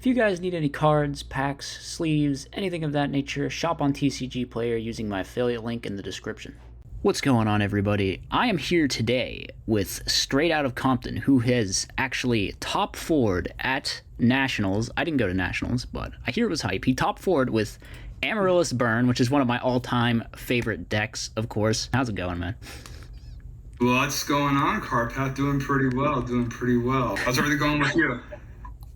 If you guys need any cards, packs, sleeves, anything of that nature, shop on TCG Player using my affiliate link in the description. What's going on, everybody? I am here today with Straight Out of Compton, who has actually top forward at Nationals. I didn't go to Nationals, but I hear it was hype. He top forward with Amaryllis Burn, which is one of my all-time favorite decks, of course. How's it going, man? What's going on, Carpath? Doing pretty well, How's everything going with you?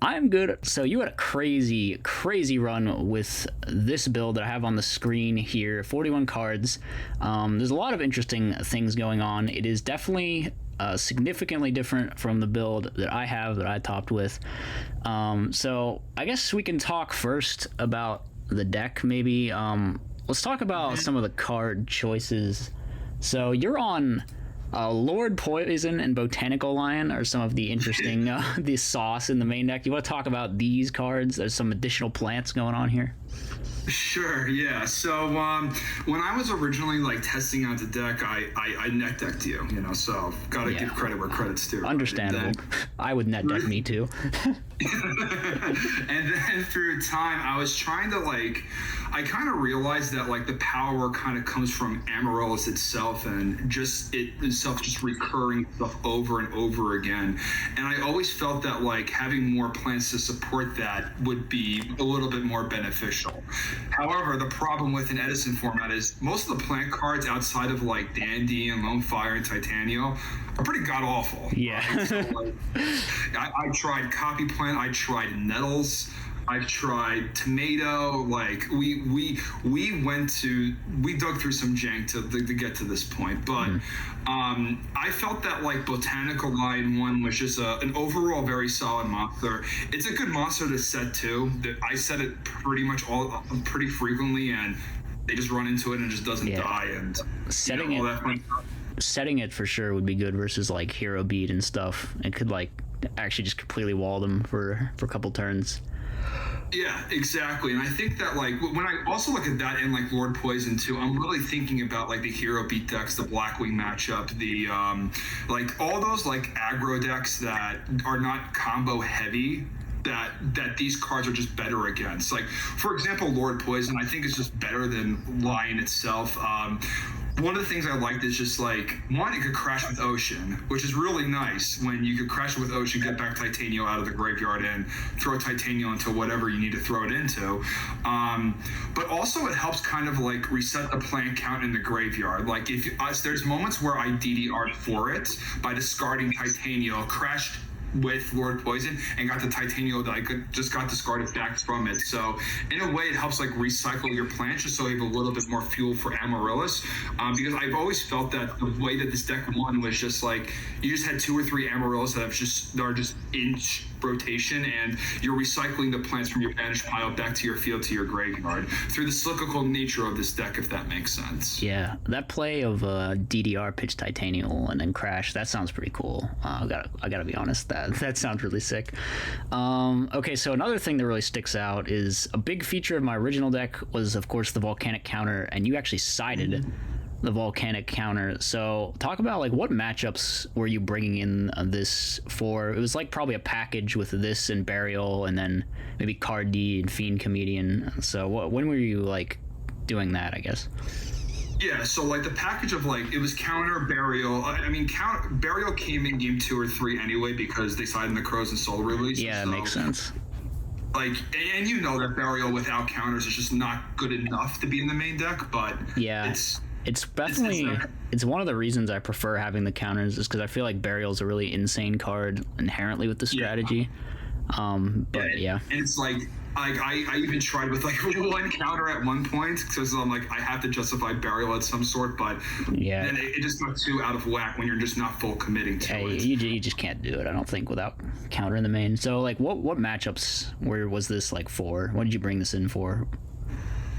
I'm good. So you had a crazy run with this build that I have on the screen here. 41 cards. There's a lot of interesting things going on. It is definitely significantly different from the build that I topped with. So I guess we can talk first about the deck, maybe. Let's talk about some of the card choices. So you're on Lord Poison and Botanical Lion are some of the interesting the sauce in the main deck. You want to talk about these cards? There's some additional plants going on here. Sure, yeah. So when I was originally testing out the deck, I net decked you, so gotta give credit where credit's due. Understandable. Then, I would net deck me too. and then through time, I was trying to I kind of realized that the power kind of comes from Amaryllis itself and just recurring stuff over and over again. And I always felt that having more plants to support that would be a little bit more beneficial. However, the problem with an Edison format is most of the plant cards outside of Dandy and Lone Fire and Titanium are pretty god awful. Yeah. Right? So, I tried Copy Plant, I tried Nettles, I've tried Tomato. We dug through some jank to get to this point, but I felt that Botanical Line 1 was just an overall very solid monster. It's a good monster to set too. I set it pretty frequently, and they just run into it and it just doesn't die. And setting it for sure would be good versus Hero Beat and stuff. It could actually just completely wall them for a couple turns. Yeah, exactly. And I think that when I also look at that and Lord Poison too, I'm really thinking about the Hero Beat decks, the Blackwing matchup, the all those aggro decks that are not combo heavy. That these cards are just better against. For example, Lord Poison, I think is just better than Lion itself. One of the things I liked is just one, it could crash with Ocean, which is really nice when you could crash it with Ocean, get back Titanium out of the graveyard and throw Titanium into whatever you need to throw it into. But also it helps kind of reset the plant count in the graveyard. There's moments where I DDR'd for it by discarding Titanium, crashed with Lord Poison and got the Titanium that I just got discarded back from it. So in a way it helps recycle your plants just so you have a little bit more fuel for Amaryllis, because I've always felt that the way that this deck won was just you just had 2 or 3 Amaryllis that are just in rotation, and you're recycling the plants from your banished pile back to your field to your graveyard through the cyclical nature of this deck, if that makes sense. Yeah, that play of DDR pitch Titanium and then crash, that sounds pretty cool. I gotta be honest, that sounds really sick. Okay, so another thing that really sticks out is a big feature of my original deck was, of course, the Volcanic counter, and you actually sided the Volcanic counter. So talk about what matchups were you bringing in this for? It was probably a package with this and Burial, and then maybe Card D and Fiend Comedian. So when were you doing that, I guess? Yeah, so the package of it was counter Burial. Burial came in game 2 or 3 anyway because they sided in the Crows and Soul Release. Yeah, that makes sense. And you know that Burial without counters is just not good enough to be in the main deck, but yeah, it's definitely it's one of the reasons I prefer having the counters is because I feel Burial's a really insane card inherently with the strategy. But yeah. And it's I even tried with 1 counter at one point because I'm I have to justify Burial at some sort, but then it just got too out of whack when you're just not full committing to it. You just can't do it, I don't think, without counter in the main. So what matchups was this for? What did you bring this in for?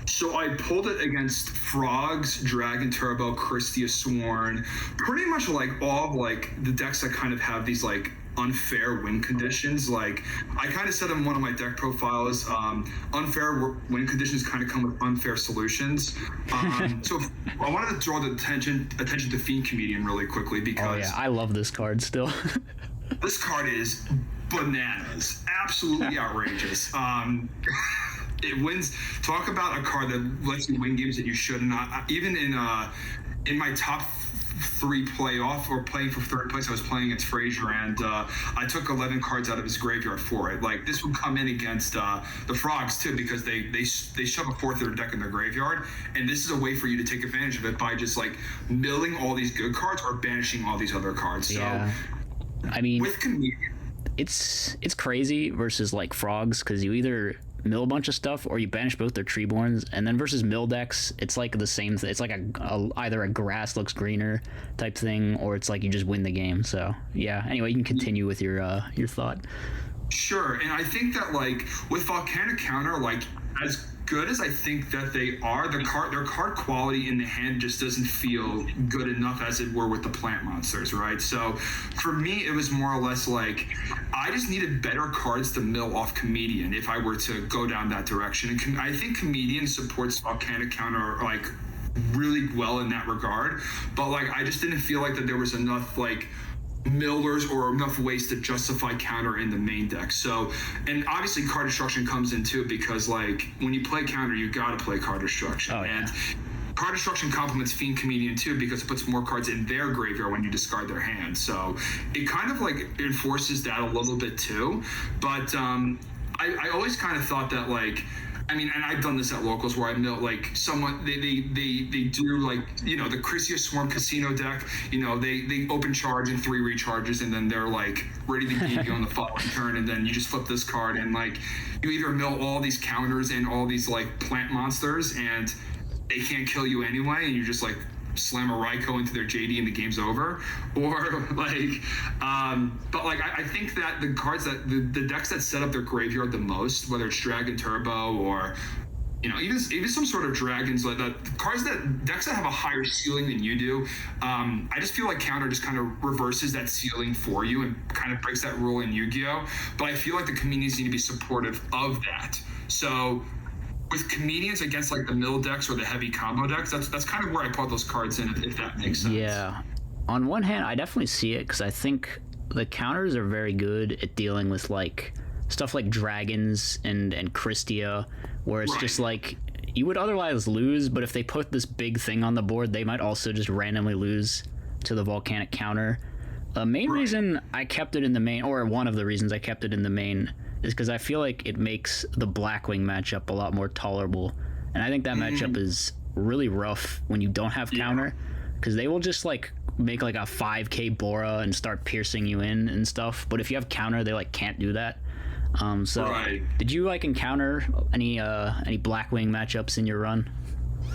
So I pulled it against Frogs, Dragon Turbo, Christia Sworn, pretty much all of the decks that kind of have these unfair win conditions. I kind of said in one of my deck profiles, unfair win conditions kind of come with unfair solutions. So I wanted to draw the attention to Fiend Comedian really quickly because I love this card still. this card is bananas, absolutely outrageous. It wins. Talk about a card that lets you win games that you should not. Even in my top 3 playoff or playing for third place, I was playing against Frazier, and I took 11 cards out of his graveyard for it. Like, this would come in against the Frogs too, because they shove a fourth of their deck in their graveyard, and this is a way for you to take advantage of it by just like milling all these good cards or banishing all these other cards. Yeah. So I mean, with Comedian, it's crazy versus like Frogs, because you either mill a bunch of stuff or you banish both their Treeborns, and then versus mill decks it's like the same it's like either a grass looks greener type thing, or it's like you just win the game. So yeah, anyway, you can continue with your thought. Sure. And I think that like with Volcanic counter, like as good as I think that they are, their card quality in the hand just doesn't feel good enough as it were with the plant monsters, right? So for me, it was more or less like I just needed better cards to mill off Comedian if I were to go down that direction. And I think Comedian supports Volcanic counter like really well in that regard, but like I just didn't feel like that there was enough like millers or enough ways to justify counter in the main deck. So, and obviously card destruction comes in too, because like when you play counter, you gotta play card destruction. Oh, yeah. And card destruction complements Fiend Comedian too, because it puts more cards in their graveyard when you discard their hand. So it kind of like enforces that a little bit too. But I always kind of thought that like, I mean, and I've done this at locals where I mill like someone they do like, you know, the Chrysia Swarm Casino deck, you know, they open charge and 3 recharges, and then they're like ready to give you on the following turn, and then you just flip this card, and like you either mill all these counters and all these like plant monsters, and they can't kill you anyway, and you just like slam a Raikou into their JD and the game's over, or like but like I think that the cards that the decks that set up their graveyard the most, whether it's Dragon Turbo or, you know, even some sort of dragons, like that, cards that decks that have a higher ceiling than you do, I just feel like counter just kind of reverses that ceiling for you and kind of breaks that rule in Yu-Gi-Oh! But I feel like the communities need to be supportive of that. So with Comedians against like the mill decks or the heavy combo decks, that's kind of where I put those cards in, if that makes sense. Yeah, on one hand I definitely see it, because I think the counters are very good at dealing with like stuff like dragons and Christia, where it's just like you would otherwise lose, but if they put this big thing on the board, they might also just randomly lose to the Volcanic counter. The main reason I kept it in the main, or one of the reasons I kept it in the main, is because I feel like it makes the Blackwing matchup a lot more tolerable. And I think that matchup is really rough when you don't have counter, because they will just like make like a 5k Bora and start piercing you in and stuff. But if you have counter, they like can't do that. Did you like encounter any Blackwing matchups in your run?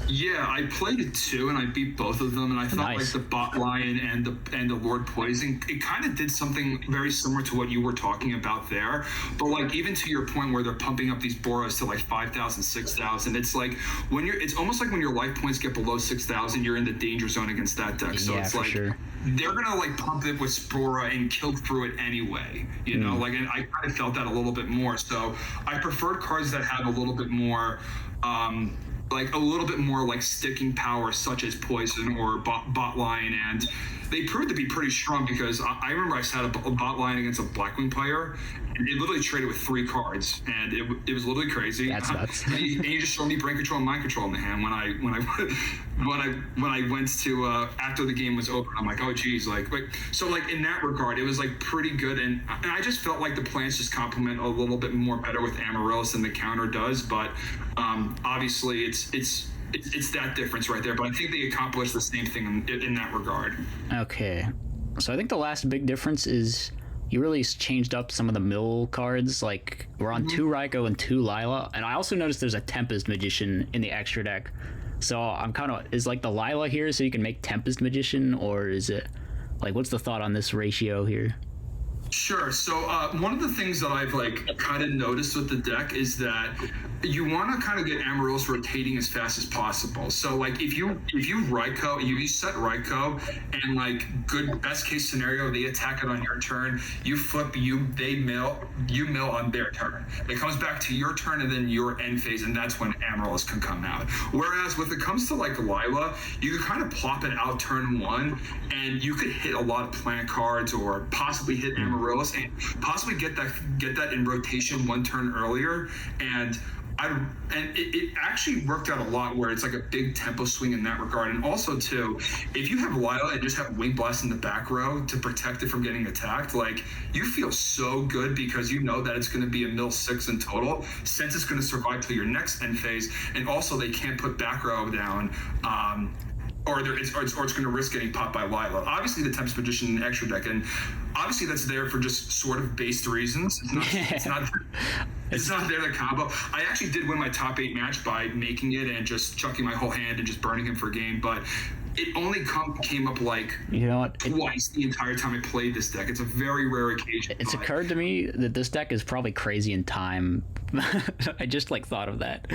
Yeah, I played it too, and I beat both of them. And I thought like the Bot Lion and the Lord Poison, it kind of did something very similar to what you were talking about there. But like even to your point where they're pumping up these Boras to like 5,000, 6,000, it's like when it's almost like when your life points get below 6,000, you're in the danger zone against that deck. So it's like they're gonna like pump it with Spora and kill through it anyway. You know, like, and I kind of felt that a little bit more. So I preferred cards that have a little bit more. Like a little bit more like sticking power, such as Poison or Bot Lion, and they proved to be pretty strong, because I remember I sat a Bot Lion against a Blackwing player, and it literally traded with 3 cards, and it was literally crazy. That's nuts. and you just showed me Brain Control and Mind Control in the hand when I went to after the game was over. I'm like, oh geez, like so like in that regard, it was like pretty good, and I just felt like the plants just complement a little bit more better with Amaryllis than the counter does, but obviously it's that difference right there, but I think they accomplished the same thing in that regard. Okay, so I think the last big difference is you really changed up some of the mill cards. Like we're on 2 Raikou and 2 Lyla, and I also noticed there's a Tempest Magician in the extra deck. So I'm kind of, is like the Lyla here so you can make Tempest Magician, or is it like, what's the thought on this ratio here? Sure. So one of the things that I've like kind of noticed with the deck is that you want to kind of get Amaryllis rotating as fast as possible. So like if you Raikou, you set Raikou, and like good best case scenario, they attack it on your turn, you flip, they mill on their turn. It comes back to your turn and then your end phase, and that's when Amaryllis can come out. Whereas when it comes to like Lyla, you can kind of plop it out turn 1, and you could hit a lot of plant cards or possibly hit Amaryllis Amaryllis and possibly get that in rotation one turn earlier. And it actually worked out a lot where it's like a big tempo swing in that regard. And also too, if you have Lyla and just have Wing Blast in the back row to protect it from getting attacked, like you feel so good because you know that it's going to be a mill 6 in total, since it's going to survive till your next end phase. And also they can't put back row down. Or it's going to risk getting popped by Lyla. Obviously, the Tempest Magician in extra deck, and obviously that's there for just sort of based reasons. It's not there to combo. I actually did win my top 8 match by making it and just chucking my whole hand and just burning him for a game, but it only came up like twice the entire time I played this deck. It's a very rare occasion. It's occurred to me that this deck is probably crazy in time. I just like thought of that.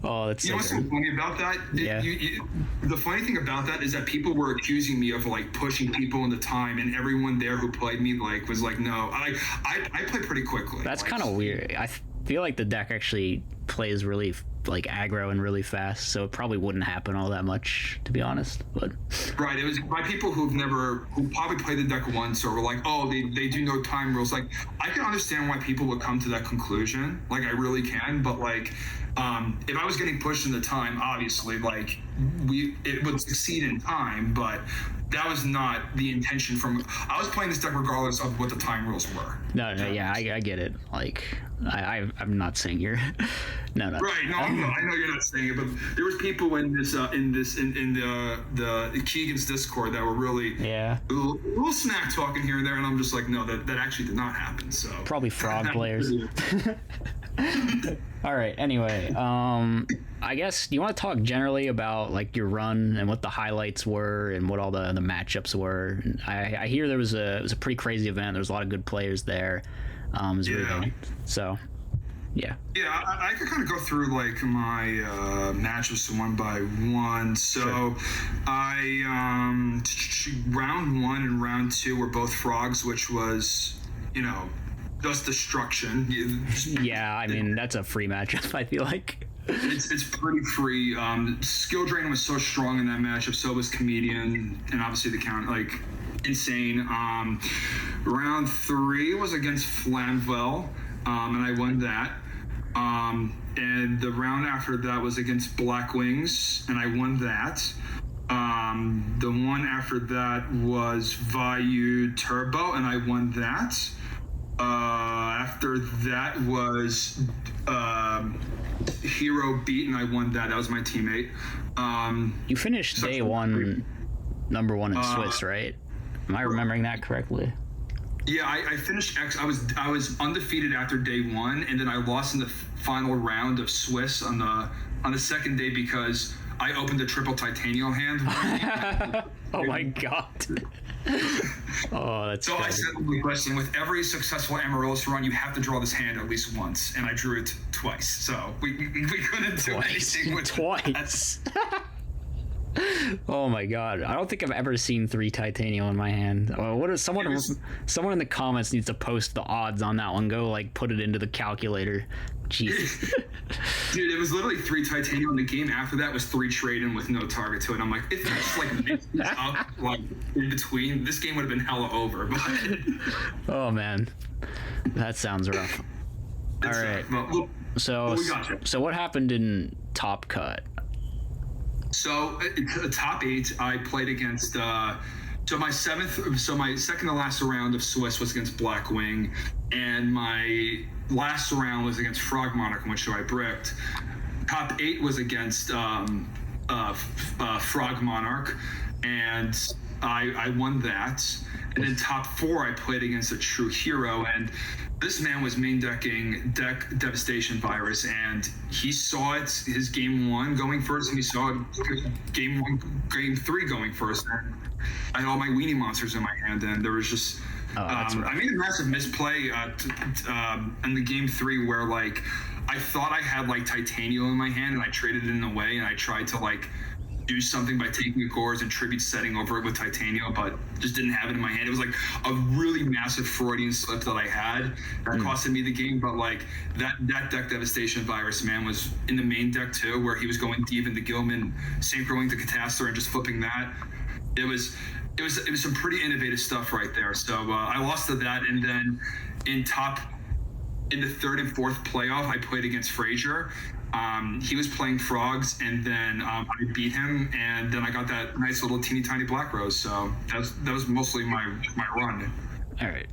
Oh, that's you know what's so funny about that? The funny thing about that is that people were accusing me of like pushing people into time, and everyone there who played me like was like, no, I play pretty quickly. That's kind of weird. I feel like the deck actually plays really like aggro and really fast, so it probably wouldn't happen all that much, to be honest. But right, it was by people who probably played the deck once or were like, oh, they do know time rules. Like, I can understand why people would come to that conclusion, like I really can, but like if I was getting pushed into time, obviously like it would succeed in time, but that was not the intention. I was playing this deck regardless of what the time rules were. No, yeah, I get it. Like, I'm not saying you're. No. Right. No, I know you're not saying it, but there was people in this in the Keegan's Discord that were really a little smack talking here and there, and I'm just like, no, that actually did not happen. So probably frog players. All right. Anyway, I guess you want to talk generally about like your run and what the highlights were and what all the matchups were. I hear it was a pretty crazy event. There was a lot of good players there. It was really good. So, yeah. Yeah, I could kind of go through like my matchups one by one. So, sure. I round 1 and round 2 were both frogs, which was, just destruction. Yeah, I mean that's a free matchup. I feel like it's pretty free. Skill Drain was so strong in that matchup. So was Comedian, and obviously the count like insane. Round 3 was against Flamvel, and I won that. And the round after that was against Black Wings, and I won that. The one after that was Vayu Turbo, and I won that. After that was Hero Beat, and I won that. That was my teammate. You finished day 1 number 1 in Swiss, right? Am I remembering that correctly? Yeah, I finished I was undefeated after day 1, and then I lost in the final round of Swiss on the second day because I opened a triple titanium hand. Oh my god. Oh, that's so crazy. I said the question, with every successful Amaryllis run, you have to draw this hand at least once, and I drew it twice. So we couldn't do anything with twice. Oh my god, I don't think I've ever seen 3 titanium in my hand. What is someone in the comments needs to post the odds on that one. Go like put it into the calculator. Jeez. Dude, it was literally 3 titanium. The game after that was 3 trade-in with no target to it. I'm like, if I just like mixed this up like in between, this game would have been hella over. But oh man, that sounds rough. All right. So what happened in Top Cut? So top 8, I played against. So my second to last round of Swiss was against Blackwing, and my last round was against Frog Monarch, in which I bricked. Top 8 was against Frog Monarch, and I won that. And then top 4, I played against a True Hero, and this man was main decking Deck Devastation Virus, and he saw it his game 1 going first, and he saw it game 3 going first. And I had all my weenie monsters in my hand, and there was just I made a massive misplay in the game 3 where like I thought I had like titanium in my hand, and I traded it away, and I tried to like do something by taking a Gores and Tribute setting over it with titanium, but just didn't have it in my hand. It was like a really massive Freudian slip that I had that costed me the game. But like that Deck Devastation Virus man was in the main deck too, where he was going deep into Gilman, synchroing to Catastor and just flipping that. It was it was some pretty innovative stuff right there. So I lost to that, and then in the third and fourth playoff, I played against Frazier. He was playing frogs, and then I beat him, and then I got that nice little teeny tiny black rose. So that was mostly my run. All right.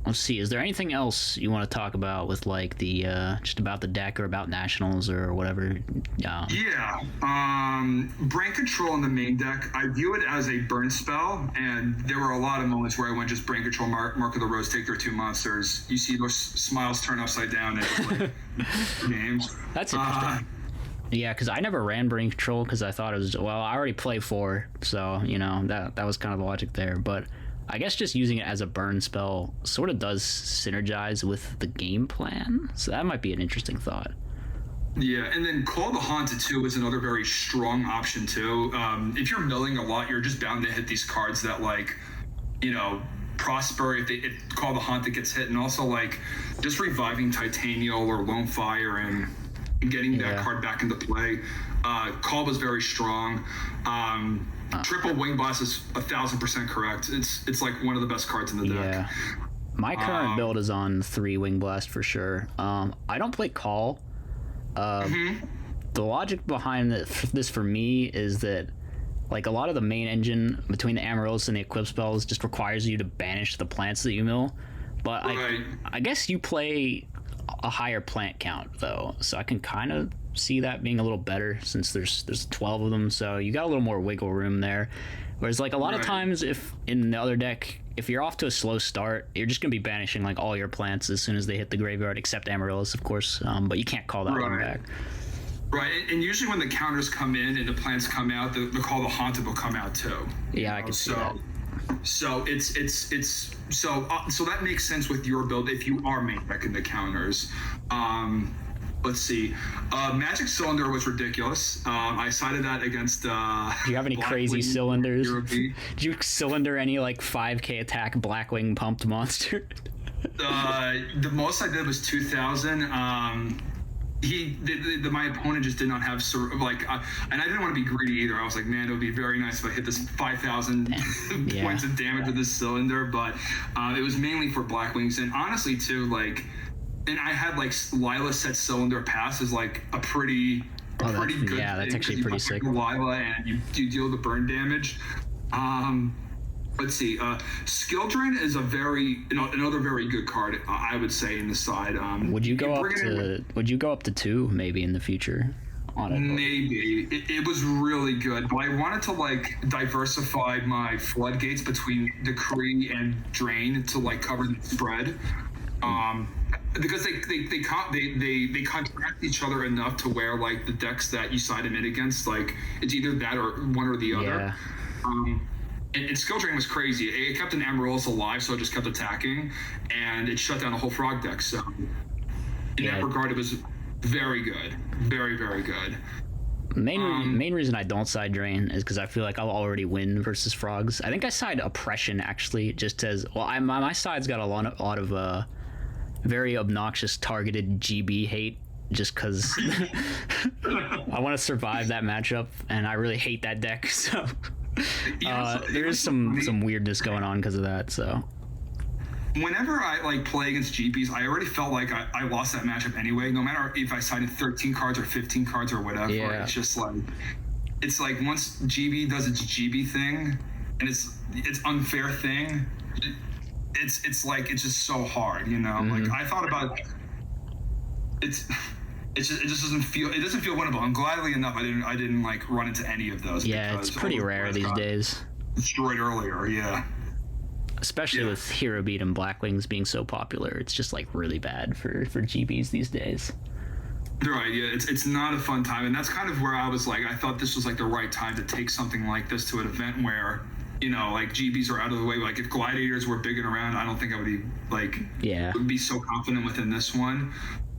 Let's see. Is there anything else you want to talk about with like the just about the deck or about nationals or whatever? Yeah. Brain control in the main deck, I view it as a burn spell, and there were a lot of moments where I went just brain control, mark of the rose, take their 2 monsters. You see those smiles turn upside down and just like games. That's interesting. Yeah, because I never ran brain control because I thought it was, well, I already play 4, so you know that was kind of the logic there, but. I guess just using it as a burn spell sort of does synergize with the game plan, so that might be an interesting thought. Yeah, and then Call the Haunted too is another very strong option too. If you're milling a lot, you're just bound to hit these cards that like, you know, prosper if Call the Haunted gets hit, and also like just reviving Titanial or Lone Fire and getting that card back into play. Call was very strong. Triple Wing Blast is 1,000% correct. It's like one of the best cards in the deck. Yeah. My current build is on 3 Wing Blast for sure. I don't play Call. The logic behind this for me is that like a lot of the main engine between the Amaryllis and the equip spells just requires you to banish the plants that you mill. But I guess you play a higher plant count though, so I can kind of see that being a little better since there's 12 of them, so you got a little more wiggle room there. Whereas like a lot of times, if in the other deck, if you're off to a slow start, you're just gonna be banishing like all your plants as soon as they hit the graveyard, except Amaryllis, of course. But you can't call that one back. Right, and usually when the counters come in and the plants come out, the Call the Haunted will come out too. Yeah, I can see that. So so that makes sense with your build if you are main decking the counters. Let's see. Magic Cylinder was ridiculous. I sided that against. Do you have any crazy cylinders? Did you cylinder any like 5k attack Blackwing pumped monster? The most I did was 2,000. My opponent just did not have and I didn't want to be greedy either. I was like, man, it would be very nice if I hit this 5,000 points of damage with this cylinder, but it was mainly for Blackwings, and honestly too, like. And I had like Lyla set cylinder pass is like a pretty good. Yeah, that's actually pretty sick. Lyla, and you deal the burn damage. Let's see. Skill Drain is another very good card. I would say in the side. Would you go up to 2 maybe in the future? On it? Maybe it was really good, but I wanted to like diversify my floodgates between Decree and Drain to like cover the spread. Because they contract each other enough to where like the decks that you side them in against, like it's either that or one or the other. And Skill Drain was crazy. It kept an Amaryllis alive, so it just kept attacking, and it shut down a whole frog deck. So in that regard, it was very good, very very good. Main reason I don't side Drain is because I feel like I'll already win versus frogs. I think I side Oppression actually, just as well. My side's got a lot of very obnoxious targeted GB hate, just because I want to survive that matchup, and I really hate that deck. So there is some weirdness going on because of that. So whenever I like play against GBs, I already felt like I lost that matchup anyway. No matter if I sided 13 cards or 15 cards or whatever, it's just like once GB does its GB thing and its unfair thing. It's like it's just so hard, you know. Like I thought about it just doesn't feel winnable. And gladly enough, I didn't like run into any of those. Yeah, it's pretty rare these days. Destroyed earlier, yeah. Especially with Hero Beat and Blackwings being so popular, it's just like really bad for GBs these days. Right, yeah, it's not a fun time, and that's kind of where I was like, I thought this was like the right time to take something like this to an event where, you know, like GBs are out of the way. Like if Gladiators were big and around, I don't think I would be like, would be so confident within this one.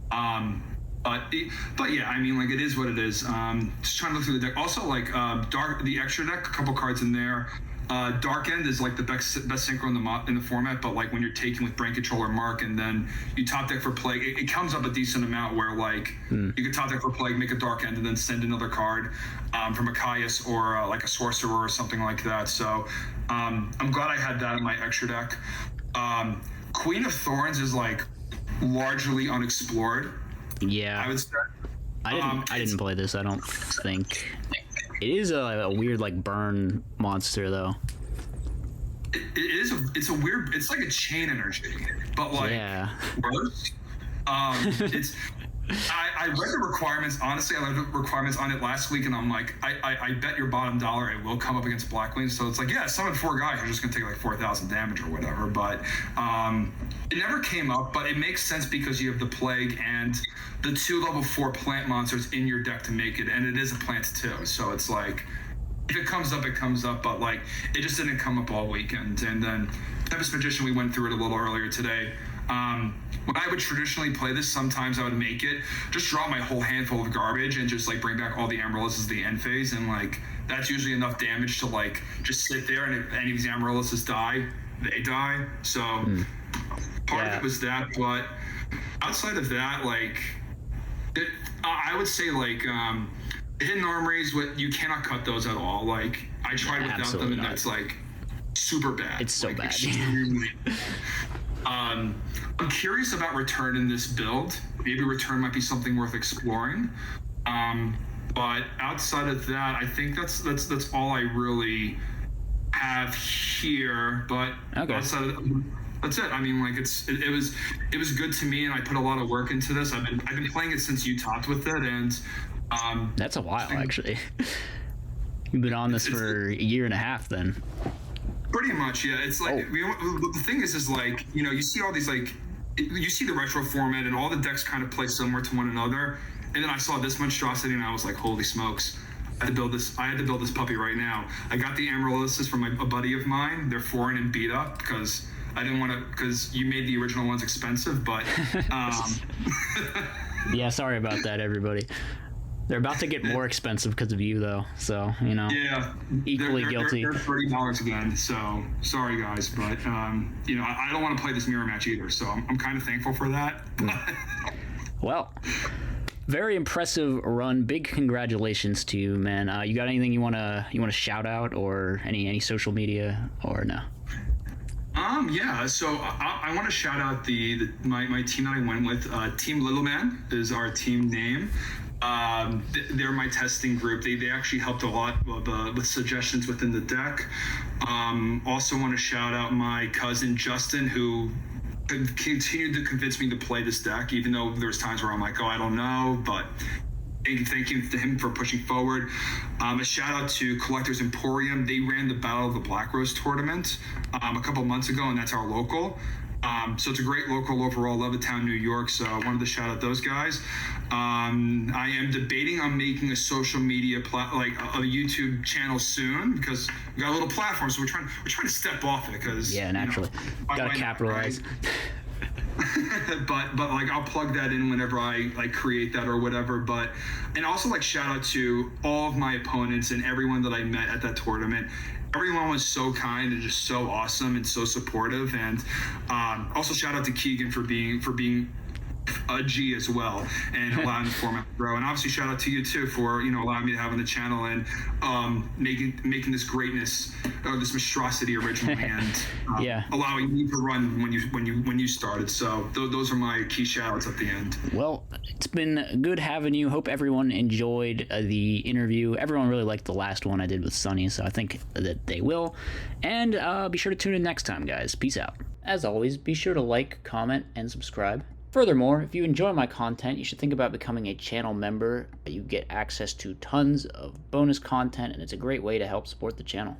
But yeah, I mean, like it is what it is. Just trying to look through the deck. Also, like the extra deck, a couple cards in there. Dark End is like the best synchro in the format, but like when you're taking with Brain Control or Mark, and then you top deck for Plague, it comes up a decent amount where like you can top deck for Plague, make a Dark End, and then send another card from a Caius or like a Sorcerer or something like that. So I'm glad I had that in my extra deck. Queen of Thorns is like largely unexplored. Yeah, I would say. I didn't play this. I don't think. It is a weird like burn monster though. It is. It's a weird. It's like a chain energy, but like worse. It's. I read the requirements. Honestly, I read the requirements on it last week, and I'm like, I bet your bottom dollar it will come up against Blackwing. So it's like, yeah, summon 4 guys. You're just gonna take like 4,000 damage or whatever. But it never came up. But it makes sense because you have the Plague and the 2 level 4 plant monsters in your deck to make it, and it is a plant too. So it's like, if it comes up, it comes up. But like, it just didn't come up all weekend. And then Tempest Magician, we went through it a little earlier today. When I would traditionally play this, sometimes I would make it, just drop my whole handful of garbage and just like bring back all the Amaryllis as the end phase, and like that's usually enough damage to like just sit there, and if any of these Amaryllis die, they die. So part of it was that, but outside of that, like I would say like hidden armories, you cannot cut those at all. Like I tried without them, and that's like super bad. It's so like, bad. Extremely I'm curious about Return in this build. Maybe Return might be something worth exploring. But outside of that, I think that's all I really have here. But outside of that's it. I mean, like it was good to me, and I put a lot of work into this. I've been playing it since you talked with it, and that's a while actually. You've been on this for a year and a half then. Pretty much, yeah. It's like the thing is like, you know, you see all these like, you see the retro format, and all the decks kind of play similar to one another. And then I saw this monstrosity, and I was like, holy smokes! I had to build this puppy right now. I got the Amaryllis from a buddy of mine. They're foreign and beat up because I didn't want to, because you made the original ones expensive. But yeah, sorry about that, everybody. They're about to get more expensive because of you, though. So, you know, equally guilty. They're $30 again. So sorry, guys, but you know, I don't want to play this mirror match either. So I'm kind of thankful for that. Well, very impressive run. Big congratulations to you, man. You got anything you wanna shout out, or any social media, or no? Yeah, so I want to shout out my team that I went with. Team Little Man is our team name. They're my testing group. They actually helped a lot with suggestions within the deck. Also want to shout out my cousin Justin, who continued to convince me to play this deck, even though there was times where I'm like, oh, I don't know, but thank you to him for pushing forward. A shout out to Collectors Emporium. They ran the Battle of the Black Rose tournament a couple months ago, and that's our local. So it's a great local overall, Levittown, New York. So I wanted to shout out those guys. I am debating on making a social media like a YouTube channel soon, because we got a little platform. So we're trying to step off it, because naturally, gotta capitalize. Right? but like I'll plug that in whenever I like create that or whatever. But and also like shout out to all of my opponents and everyone that I met at that tournament. Everyone was so kind and just so awesome and so supportive. And also shout out to Keegan for being a G as well, and allowing the format to grow. And obviously shout out to you too for, you know, allowing me to have on the channel and making this greatness, or this monstrosity originally, and allowing me to run when you started. So those are my key shout outs at the end. Well, it's been good having you. Hope everyone enjoyed the interview. Everyone really liked the last one I did with Sunny, so I think that they will. And be sure to tune in next time, guys. Peace out. As always, be sure to like, comment, and subscribe. Furthermore, if you enjoy my content, you should think about becoming a channel member. You get access to tons of bonus content, and it's a great way to help support the channel.